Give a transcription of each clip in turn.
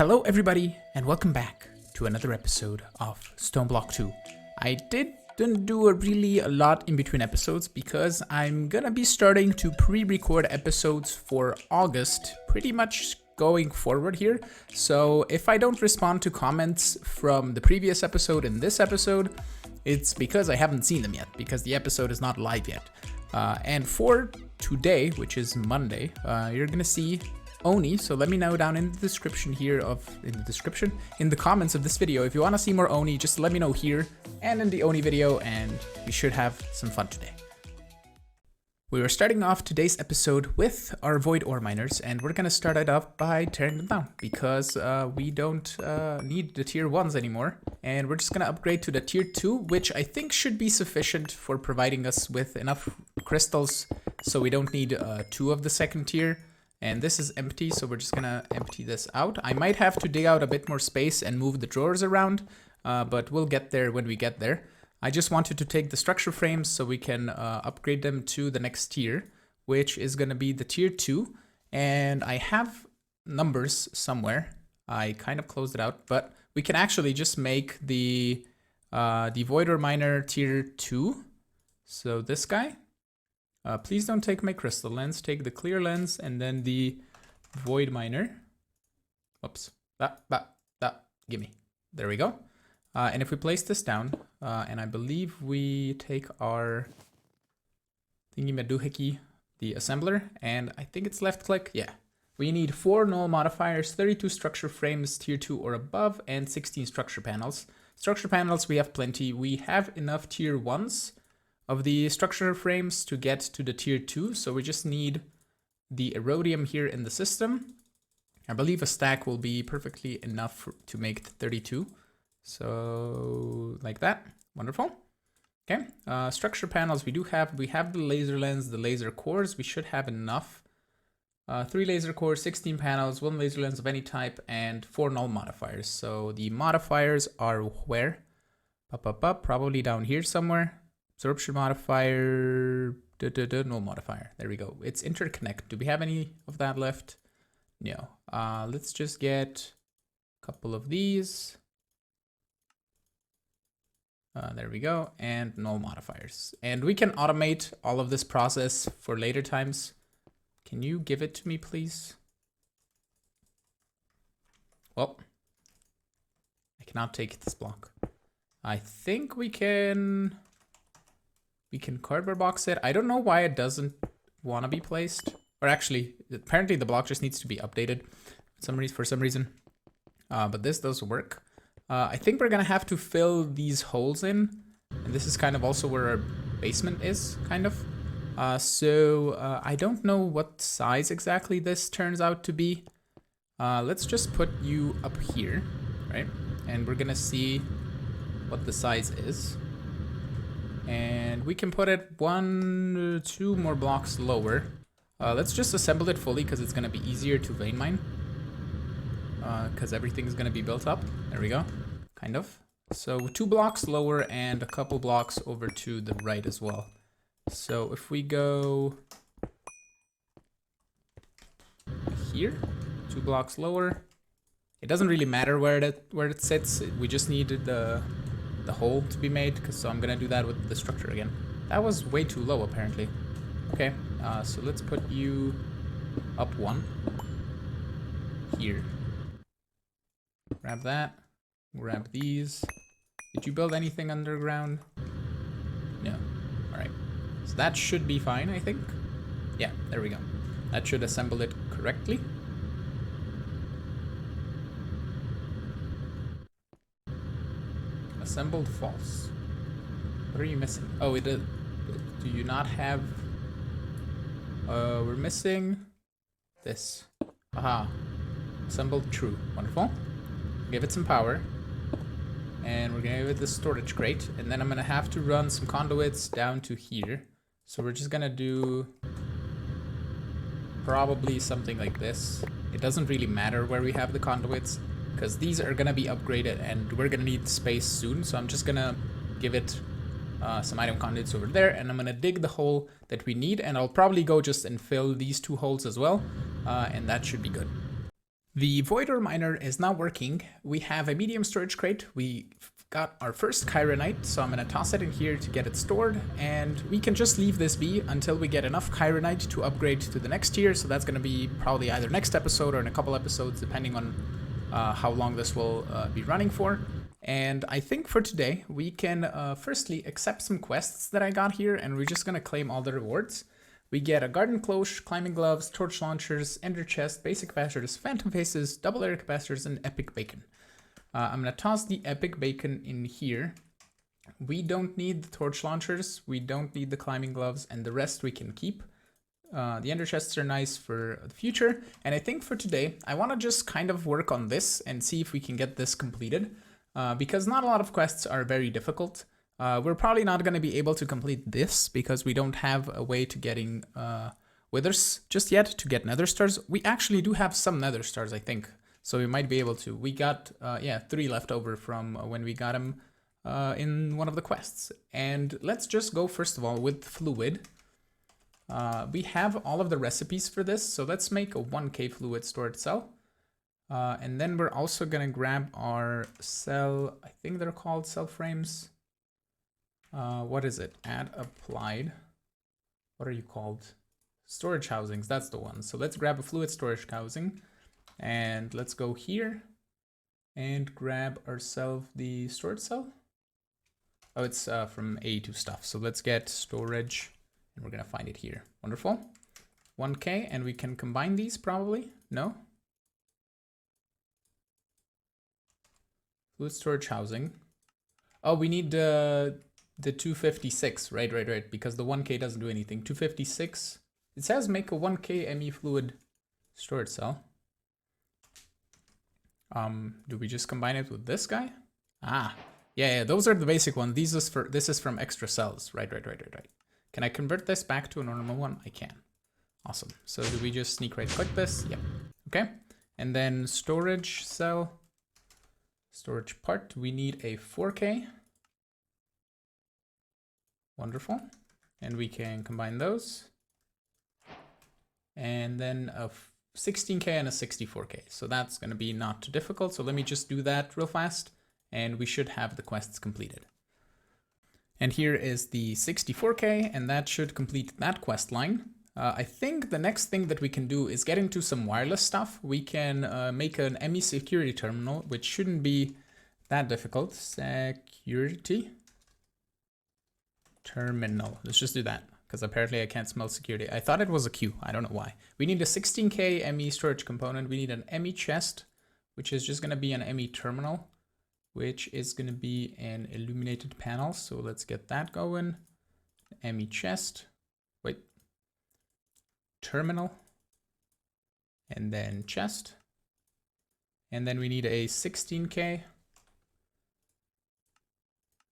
Hello everybody and welcome back to another episode of Stoneblock 2. I didn't do a lot in between episodes because I'm gonna be starting to pre-record episodes for August pretty much going forward here. So if I don't respond to comments from the previous episode in this episode, it's because I haven't seen them yet, because the episode is not live yet. And for today, which is Monday, you're gonna see Oni, so let me know down in the description here in the comments of this video if you want to see more Oni. Just let me know here and in the Oni video, and we should have some fun today. We are starting off today's episode with our void ore miners, and we're gonna start it off by tearing them down because we don't need the tier 1s anymore, and we're just gonna upgrade to the tier 2, which I think should be sufficient for providing us with enough crystals so we don't need 2 of the second tier. And this is empty, so we're just gonna empty this out. I might have to dig out a bit more space and move the drawers around, but we'll get there when we get there. I just wanted to take the structure frames so we can upgrade them to the next tier, which is gonna be the tier 2. And I have numbers somewhere. I kind of closed it out, but we can actually just make the Voider Miner tier 2. So this guy. Please don't take my crystal lens, take the clear lens and then the void miner. Oops, gimme. There we go. And if we place this down, and I believe we take our thingy-maduhiki, the assembler, and I think it's left click, yeah. We need 4 null modifiers, 32 structure frames, tier 2 or above, and 16 structure panels. Structure panels, we have plenty. We have enough tier 1s of the structure frames to get to the tier 2, so we just need the erodium here in the system. I believe a stack will be perfectly enough to make 32, so like that. Wonderful. Okay, structure panels we have the laser lens, the laser cores. We should have enough. 3 laser cores, 16 panels, 1 laser lens of any type, and 4 null modifiers. So the modifiers are where? Probably down here somewhere. Absorption modifier, null modifier. There we go. It's interconnect. Do we have any of that left? No. Let's just get a couple of these. There we go. And null modifiers. And we can automate all of this process for later times. Can you give it to me, please? Well, I cannot take this block. I think we can cardboard box it. I don't know why it doesn't want to be placed. Or actually, apparently the block just needs to be updated for some reason. But this does work. I think we're going to have to fill these holes in. And this is kind of also where our basement is, kind of. So I don't know what size exactly this turns out to be. Let's just put you up here, right? And we're going to see what the size is. And we can put it 1, 2 more blocks lower. Let's just assemble it fully because it's going to be easier to vein mine. Because everything's going to be built up. There we go. Kind of. So 2 blocks lower and a couple blocks over to the right as well. So if we go here, 2 blocks lower. It doesn't really matter where it sits. We just needed the hole to be made, so I'm gonna do that with the structure again. That was way too low apparently. Okay, so let's put you up 1 here. Grab that, grab these. Did you build anything underground? No. Alright, so that should be fine, I think. Yeah, there we go. That should assemble it correctly. Assembled false. What are you missing? Oh, do you not have... we're missing this. Aha. Assembled true. Wonderful. Give it some power. And we're gonna give it the storage crate. And then I'm gonna have to run some conduits down to here. So we're just gonna do probably something like this. It doesn't really matter where we have the conduits, because these are gonna be upgraded and we're gonna need space soon. So I'm just gonna give it some item conduits over there, and I'm gonna dig the hole that we need, and I'll probably go just and fill these 2 holes as well, and that should be good. The Voidor miner is now working. We have a medium storage crate. We got our first chironite, so I'm gonna toss it in here to get it stored, and we can just leave this be until we get enough chironite to upgrade to the next tier. So that's gonna be probably either next episode or in a couple episodes, depending on how long this will be running for. And I think for today, we can firstly accept some quests that I got here, and we're just gonna claim all the rewards. We get a garden cloche, climbing gloves, torch launchers, ender chest, basic capacitors, phantom faces, double air capacitors, and epic bacon. I'm gonna toss the epic bacon in here. We don't need the torch launchers, we don't need the climbing gloves, and the rest we can keep. The ender chests are nice for the future, and I think for today, I wanna just kind of work on this and see if we can get this completed, because not a lot of quests are very difficult. We're probably not going to be able to complete this because we don't have a way to getting withers just yet to get nether stars. We actually do have some nether stars, I think, so we might be able to. We got, 3 left over from when we got them in one of the quests. And let's just go first of all with fluid. We have all of the recipes for this, so let's make a 1k fluid storage cell. And then we're also going to grab our cell, I think they're called cell frames. What is it? Add applied. What are you called? Storage housings, that's the one. So let's grab a fluid storage housing and let's go here and grab ourselves the storage cell. Oh, it's from A2 stuff. So let's get storage and we're gonna find it here. Wonderful. 1k, and we can combine these probably. No? Fluid storage housing. Oh, we need the 256, right, because the 1k doesn't do anything. 256, it says make a 1k ME fluid storage cell. Do we just combine it with this guy? Ah, yeah, those are the basic ones. This is from extra cells, right. Can I convert this back to a normal one? I can. Awesome. So do we just sneak right click this? Yep. Okay, and then storage cell, storage part, we need a 4k. Wonderful. And we can combine those. And then a 16k and a 64k. So that's going to be not too difficult. So let me just do that real fast. And we should have the quests completed. And here is the 64k, and that should complete that quest line. I think the next thing that we can do is get into some wireless stuff. We can make an ME security terminal, which shouldn't be that difficult. Security terminal. Let's just do that because apparently I can't smell security. I thought it was a Q. I don't know why. We need a 16k ME storage component. We need an ME chest, which is just going to be an ME terminal, which is going to be an illuminated panel. So let's get that going. ME chest. Wait. Terminal. And then chest. And then we need a 16k.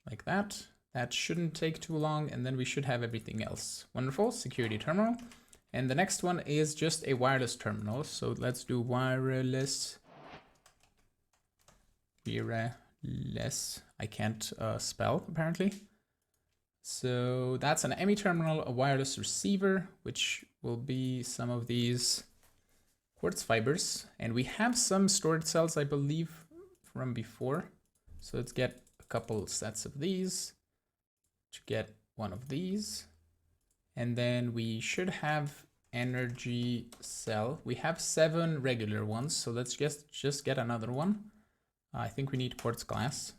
Like that. That shouldn't take too long, and then we should have everything else. Wonderful, security terminal. And the next one is just a wireless terminal. So let's do wireless. Wireless. I can't spell, apparently. So that's an ME terminal, a wireless receiver, which will be some of these quartz fibers. And we have some storage cells, I believe, from before. So let's get a couple sets of these. To get one of these, and then we should have energy cell. We have 7 regular ones, so let's just get another one. I think we need quartz glass.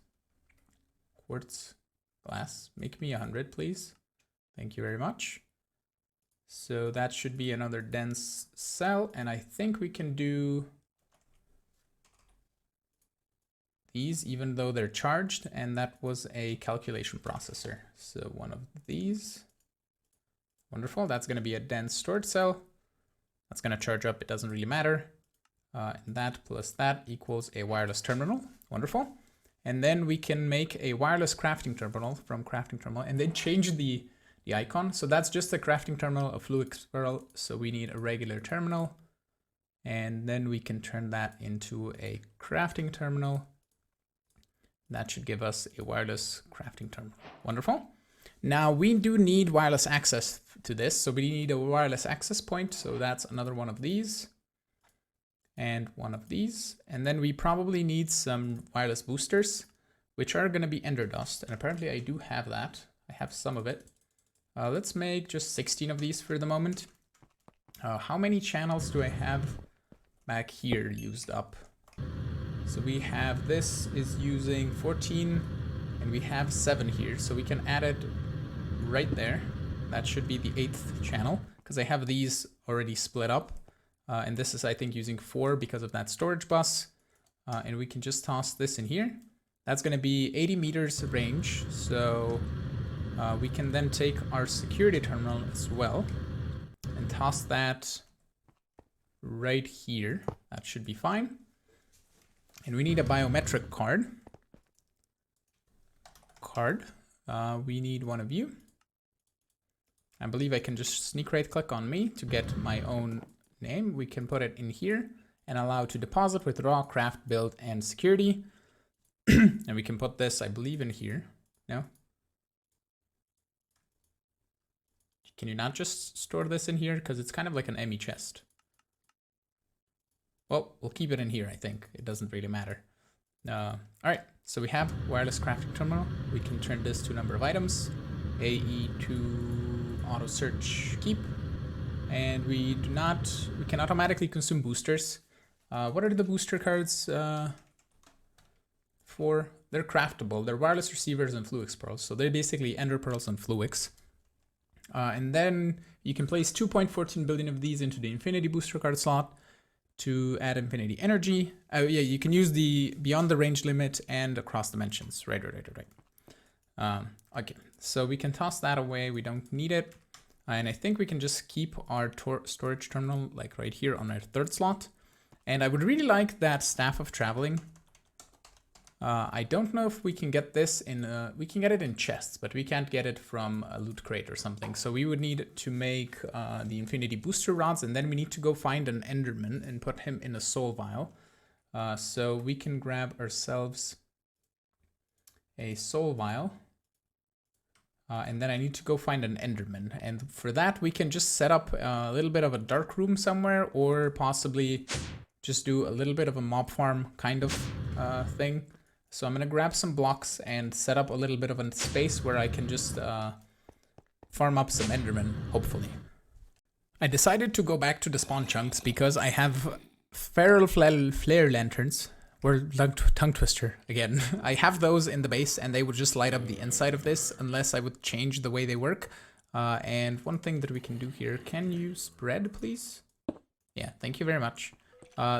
Quartz glass, make me 100 please. Thank you very much. So that should be another dense cell, and I think we can do these even though they're charged, and that was a calculation processor. So one of these. Wonderful, that's going to be a dense storage cell. That's going to charge up, it doesn't really matter. And that plus that equals a wireless terminal. Wonderful. And then we can make a wireless crafting terminal from crafting terminal, and then change the icon. So that's just a crafting terminal, a fluid swirl. So we need a regular terminal, and then we can turn that into a crafting terminal. That should give us a wireless crafting terminal. Wonderful. Now we do need wireless access to this. So we need a wireless access point. So that's another one of these. and one of these. And then we probably need some wireless boosters, which are going to be ender dust. And apparently I do have that. I have some of it. Let's make just 16 of these for the moment. How many channels do I have back here used up? So we have, this is using 14 and we have 7 here. So we can add it right there. That should be the 8th channel because I have these already split up. And this is, I think, using 4 because of that storage bus. And we can just toss this in here. That's going to be 80 meters range. So we can then take our security terminal as well and toss that right here. That should be fine. And we need a biometric card. We need one of you. I believe I can just sneak right click on me to get my own name. We can put it in here and allow to deposit, withdraw, craft, build, and security. And we can put this, I believe, in here. No? Can you not just store this in here? Because it's kind of like an ME chest. Well, we'll keep it in here, I think. It doesn't really matter. All right, so we have wireless crafting terminal. We can turn this to number of items. AE to auto search keep. And we can automatically consume boosters. What are the booster cards for? They're craftable. They're wireless receivers and Fluix pearls. So they're basically ender pearls and Fluix. And then you can place 2.14 billion of these into the infinity booster card slot to add infinity energy. Yeah, you can use the beyond the range limit and across dimensions. Right. Okay, so we can toss that away. We don't need it. And I think we can just keep our storage terminal like right here on our 3rd slot. And I would really like that Staff of Traveling. I don't know if we can get this in, we can get it in chests, but we can't get it from a loot crate or something. So we would need to make the infinity booster rods, and then we need to go find an enderman and put him in a soul vial. So we can grab ourselves a soul vial. And then I need to go find an enderman. And for that, we can just set up a little bit of a dark room somewhere, or possibly just do a little bit of a mob farm kind of thing. So I'm going to grab some blocks and set up a little bit of a space where I can just farm up some endermen, hopefully. I decided to go back to the spawn chunks because I have feral flare lanterns. Or tongue twister again. I have those in the base and they would just light up the inside of this unless I would change the way they work. And one thing that we can do here, can you spread please? Yeah, thank you very much.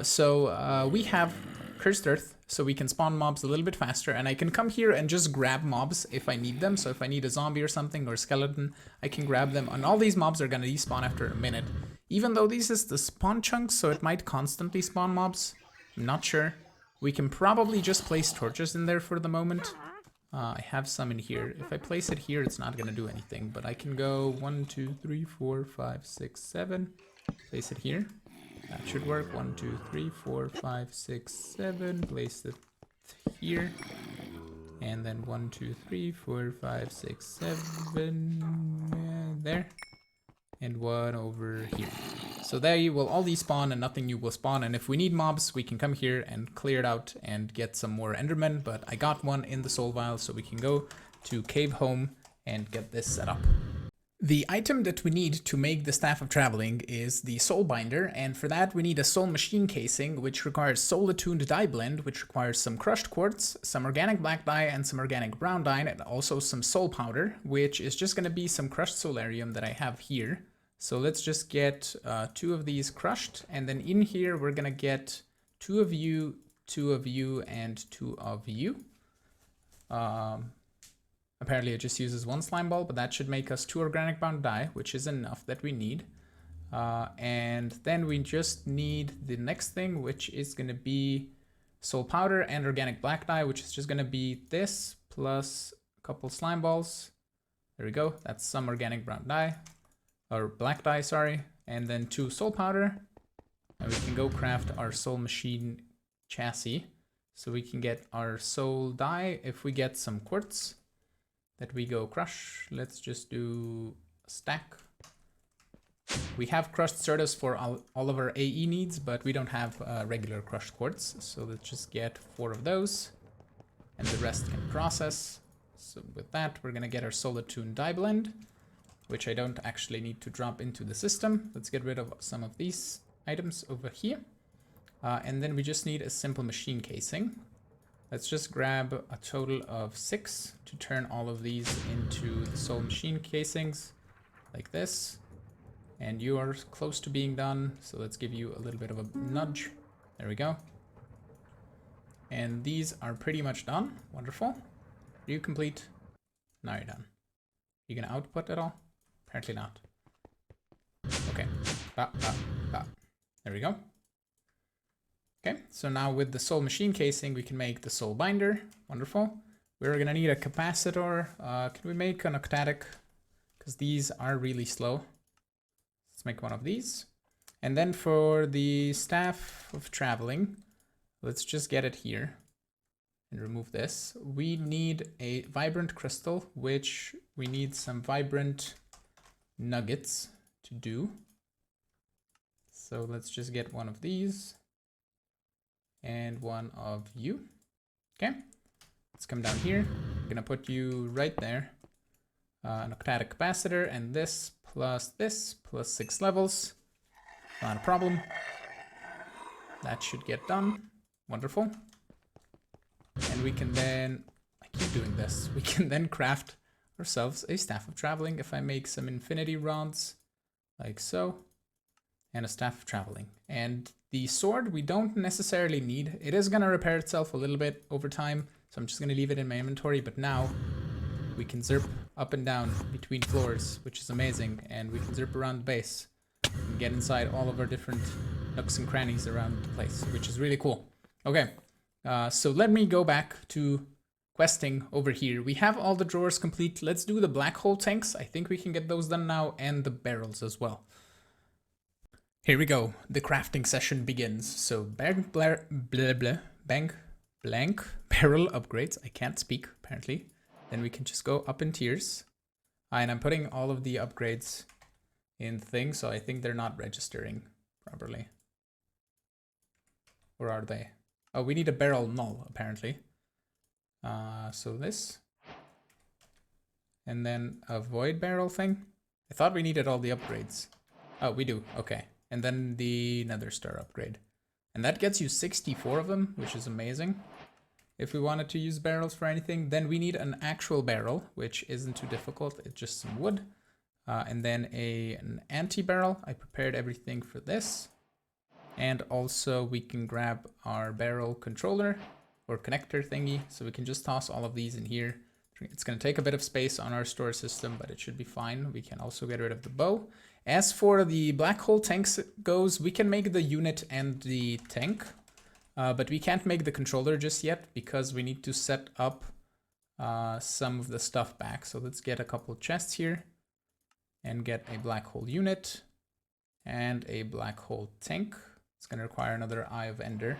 So we have Cursed Earth, so we can spawn mobs a little bit faster, and I can come here and just grab mobs if I need them. So if I need a zombie or something, or a skeleton, I can grab them, and all these mobs are gonna despawn after a minute. Even though this is the spawn chunks, so it might constantly spawn mobs, I'm not sure. We can probably just place torches in there for the moment. I have some in here. If I place it here, it's not gonna do anything, but I can go 1, 2, 3, 4, 5, 6, 7. Place it here. That should work. 1, 2, 3, 4, 5, 6, 7. Place it here. And then 1, 2, 3, 4, 5, 6, 7. There. And one over here. So there you will all despawn and nothing new will spawn. And if we need mobs, we can come here and clear it out and get some more endermen. But I got one in the soul vial, so we can go to Cave Home and get this set up. The item that we need to make the Staff of Traveling is the Soul Binder, and for that we need a Soul Machine casing, which requires Soul Attuned Dye Blend, which requires some crushed quartz, some organic black dye, and some organic brown dye, and also some soul powder, which is just going to be some crushed solarium that I have here. So let's just get 2 of these crushed, and then in here we're going to get 2 of you, 2 of you, and 2 of you. Apparently it just uses 1 slime ball, but that should make us 2 organic brown dye, which is enough that we need. And then we just need the next thing, which is going to be soul powder and organic black dye, which is just going to be this plus a couple slime balls. There we go. That's some organic brown dye, or black dye, sorry. And then 2 soul powder. And we can go craft our soul machine chassis. So we can get our soul dye if we get some quartz that we go crush. Let's just do a stack. We have crushed Certus for all of our AE needs, but we don't have regular crushed quartz. So let's just get 4 of those, and the rest can process. So with that, we're gonna get our Solitude dye blend, which I don't actually need to drop into the system. Let's get rid of some of these items over here. And then we just need a simple machine casing. Let's just grab a total of 6 to turn all of these into the soul machine casings, like this. And you are close to being done, so let's give you a little bit of a nudge. There we go. And these are pretty much done. Wonderful. Are you complete? Now you're done. You gonna output at all? Apparently not. Okay. There we go. Okay, so now with the soul machine casing, we can make the soul binder. Wonderful. We're gonna need a capacitor. Can we make an octatic? Because these are really slow. Let's make one of these. And then for the staff of traveling, let's just get it here and remove this. We need a vibrant crystal, which we need some vibrant nuggets to do. So let's just get one of these and one of you. Okay, let's come down here. I'm gonna put you right there. An octatic capacitor, and this plus 6 levels. Not a problem. That should get done. Wonderful. And we can then, I keep doing this, we can then craft ourselves a staff of traveling. If I make some infinity rods, like so, and a staff of traveling. And the sword we don't necessarily need. It is gonna repair itself a little bit over time, so I'm just gonna leave it in my inventory, but now we can zerp up and down between floors, which is amazing, and we can zerp around the base and get inside all of our different nooks and crannies around the place, which is really cool. Okay, so let me go back to questing over here. We have all the drawers complete. Let's do the black hole tanks. I think we can get those done now, and the barrels as well. Here we go. The crafting session begins. So blank barrel upgrades. I can't speak, apparently. Then we can just go up in tiers. And I'm putting all of the upgrades in things, so I think they're not registering properly. Or are they? Oh, we need a barrel null, apparently. So this. And then a void barrel thing. I thought we needed all the upgrades. Oh, we do. Okay. And then the nether star upgrade. And that gets you 64 of them, which is amazing. If we wanted to use barrels for anything, then we need an actual barrel, which isn't too difficult. It's just some wood. And then an anti-barrel. I prepared everything for this. And also we can grab our barrel controller or connector thingy. So we can just toss all of these in here. It's going to take a bit of space on our store system, but it should be fine. We can also get rid of the bow. As for the black hole tanks goes, we can make the unit and the tank. But we can't make the controller just yet because we need to set up some of the stuff back. So let's get a couple chests here and get a black hole unit and a black hole tank. It's going to require another Eye of Ender.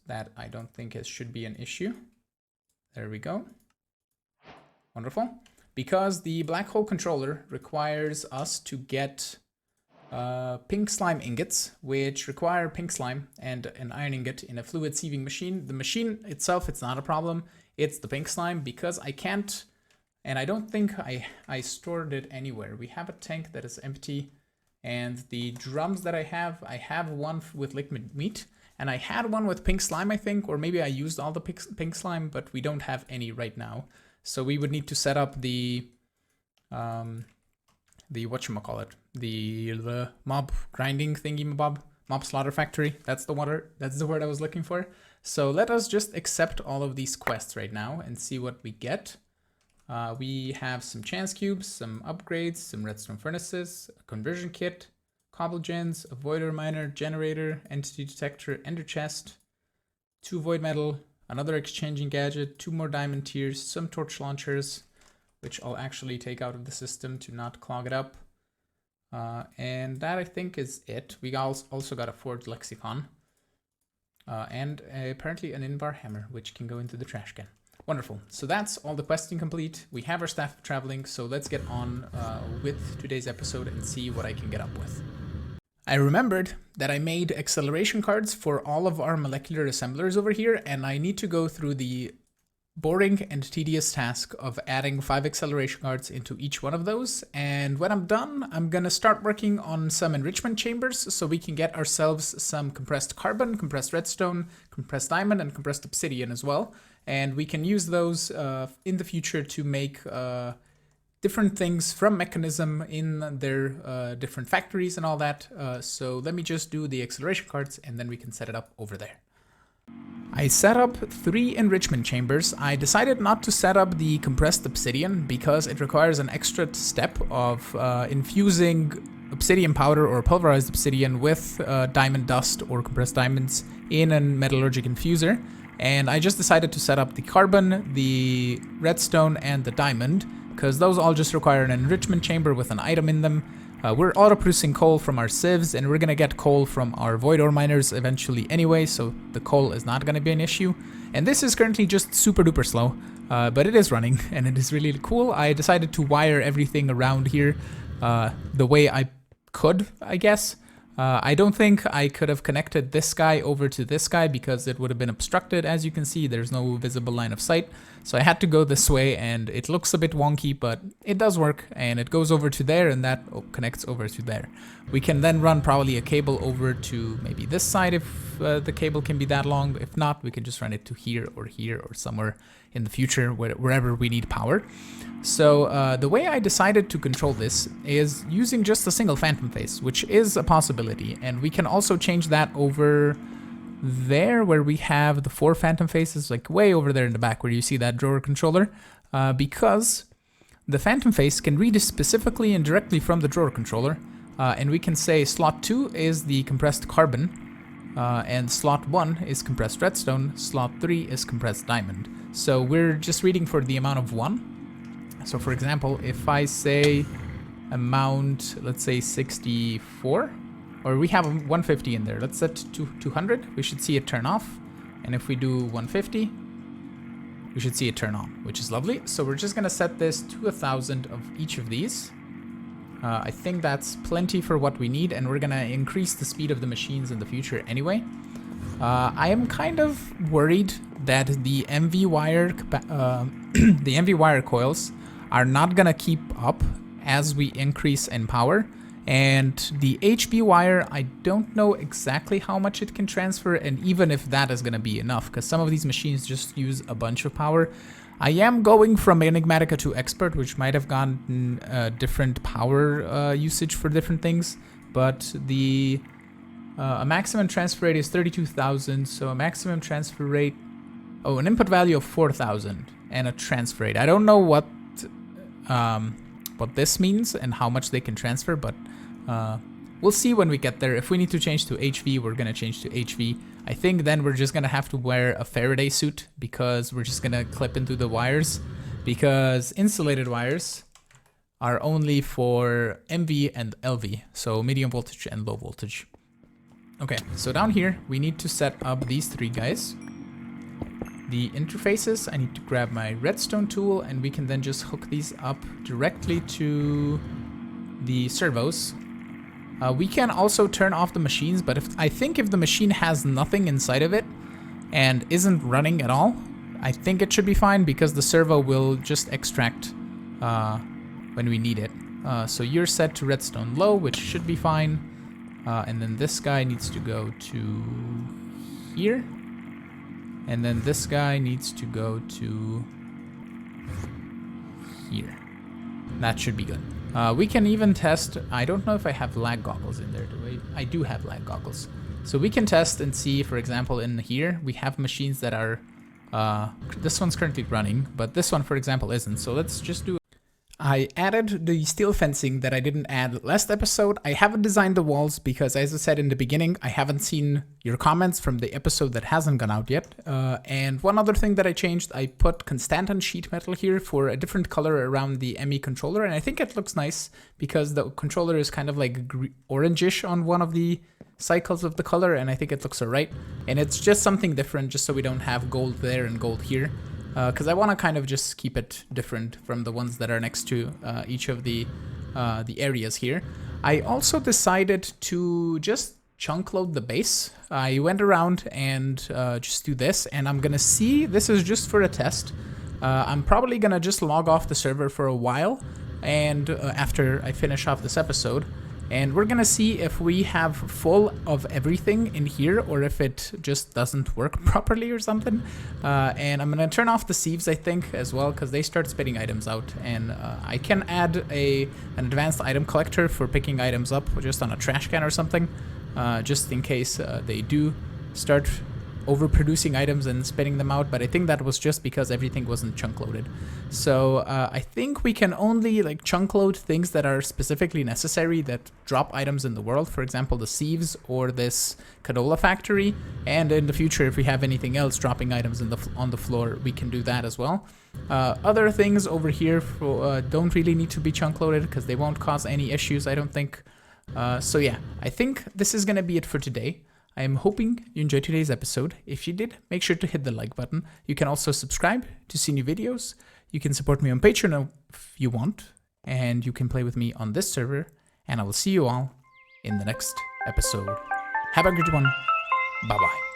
That I don't think it should be an issue. There we go. Wonderful. Because the black hole controller requires us to get pink slime ingots, which require pink slime and an iron ingot in a fluid sieving machine. The machine itself, it's not a problem. It's the pink slime because I can't, and I don't think I stored it anywhere. We have a tank that is empty, and the drums that I have one with liquid meat, and I had one with pink slime, I think, or maybe I used all the pink slime, but we don't have any right now. So we would need to set up the whatchamacallit, the mob grinding thingy mob slaughter factory. That's the word I was looking for. So let us just accept all of these quests right now and see what we get. We have some chance cubes, some upgrades, some redstone furnaces, a conversion kit, cobble gens, a voider miner, generator, entity detector, ender chest, 2 void metal, another exchanging gadget, 2 more diamond tiers, some torch launchers, which I'll actually take out of the system to not clog it up. And that I think is it. We also got a forged lexicon and apparently an in-bar hammer, which can go into the trash can. Wonderful. So that's all the questing complete. We have our staff traveling, so let's get on with today's episode and see what I can get up with. I remembered that I made acceleration cards for all of our molecular assemblers over here, and I need to go through the boring and tedious task of adding 5 acceleration cards into each one of those. And when I'm done, I'm gonna start working on some enrichment chambers so we can get ourselves some compressed carbon, compressed redstone, compressed diamond, and compressed obsidian as well. And we can use those in the future to make different things from Mekanism in their different factories and all that. So let me just do the acceleration cards and then we can set it up over there. I set up 3 enrichment chambers. I decided not to set up the compressed obsidian because it requires an extra step of infusing obsidian powder or pulverized obsidian with diamond dust or compressed diamonds in a metallurgic infuser. And I just decided to set up the carbon, the redstone, and the diamond, because those all just require an enrichment chamber with an item in them. We're auto-producing coal from our sieves, and we're gonna get coal from our void ore miners eventually anyway, so the coal is not gonna be an issue. And this is currently just super duper slow, but it is running, and it is really cool. I decided to wire everything around here the way I could, I guess. I don't think I could have connected this guy over to this guy because it would have been obstructed. As you can see, there's no visible line of sight. So I had to go this way, and it looks a bit wonky, but it does work, and it goes over to there, and that connects over to there. We can then run probably a cable over to maybe this side if the cable can be that long. If not, we can just run it to here or somewhere in the future, wherever we need power. So the way I decided to control this is using just a single phantom face, which is a possibility. And we can also change that over there where we have the 4 phantom faces, like way over there in the back where you see that drawer controller, because the phantom face can read specifically and directly from the drawer controller. And we can say slot 2 is the compressed carbon, and slot 1 is compressed redstone, slot 3 is compressed diamond. So we're just reading for the amount of 1. So for example, if I say amount, let's say 64, or we have 150 in there, let's set to 200, we should see it turn off. And if we do 150, we should see it turn on, which is lovely. So we're just gonna set this to 1,000 of each of these. I think that's plenty for what we need, and we're gonna increase the speed of the machines in the future anyway. I am kind of worried that the MV wire, the MV wire coils are not gonna keep up as we increase in power. And the HV wire, I don't know exactly how much it can transfer, and even if that is gonna be enough, because some of these machines just use a bunch of power. I am going from Enigmatica to Expert, which might have gotten different power usage for different things, but the a maximum transfer rate is 32,000, so a maximum transfer rate, an input value of 4,000 and a transfer rate. I don't know what this means and how much they can transfer, but we'll see when we get there. If we need to change to HV, we're gonna change to HV. I think then we're just gonna have to wear a Faraday suit because we're just gonna clip into the wires, because insulated wires are only for MV and LV, so medium voltage and low voltage. Okay, so down here, we need to set up these 3 guys. The interfaces, I need to grab my redstone tool, and we can then just hook these up directly to the servos. We can also turn off the machines, but I think if the machine has nothing inside of it and isn't running at all, I think it should be fine because the servo will just extract when we need it. So you're set to redstone low, which should be fine. And then this guy needs to go to here. And then this guy needs to go to here. That should be good. We can even test, I don't know if I have lag goggles in there, do I? I do have lag goggles. So we can test and see, for example, in here, we have machines that are, this one's currently running, but this one, for example, isn't. So let's just do I added the steel fencing that I didn't add last episode. I haven't designed the walls because, as I said in the beginning, I haven't seen your comments from the episode that hasn't gone out yet. And one other thing that I changed, I put Constantan sheet metal here for a different color around the ME controller, and I think it looks nice because the controller is kind of like orangish on one of the cycles of the color, and I think it looks alright. And it's just something different, just so we don't have gold there and gold here. because I want to kind of just keep it different from the ones that are next to each of the areas here. I also decided to just chunk load the base. I went around and just do this, and I'm gonna see, this is just for a test. I'm probably gonna just log off the server for a while, and after I finish off this episode, and we're gonna see if we have full of everything in here or if it just doesn't work properly or something. And I'm gonna turn off the sieves, I think, as well, because they start spitting items out, and I can add an advanced item collector for picking items up just on a trash can or something, just in case they do start overproducing items and spitting them out, but I think that was just because everything wasn't chunk loaded. So I think we can only like chunk load things that are specifically necessary that drop items in the world, for example the sieves or this Cadola factory, and in the future if we have anything else dropping items on the floor, we can do that as well. Other things over here don't really need to be chunk loaded because they won't cause any issues, I don't think. So yeah, I think this is gonna be it for today. I am hoping you enjoyed today's episode. If you did, make sure to hit the like button. You can also subscribe to see new videos. You can support me on Patreon if you want, and you can play with me on this server, and I will see you all in the next episode. Have a good one. Bye-bye.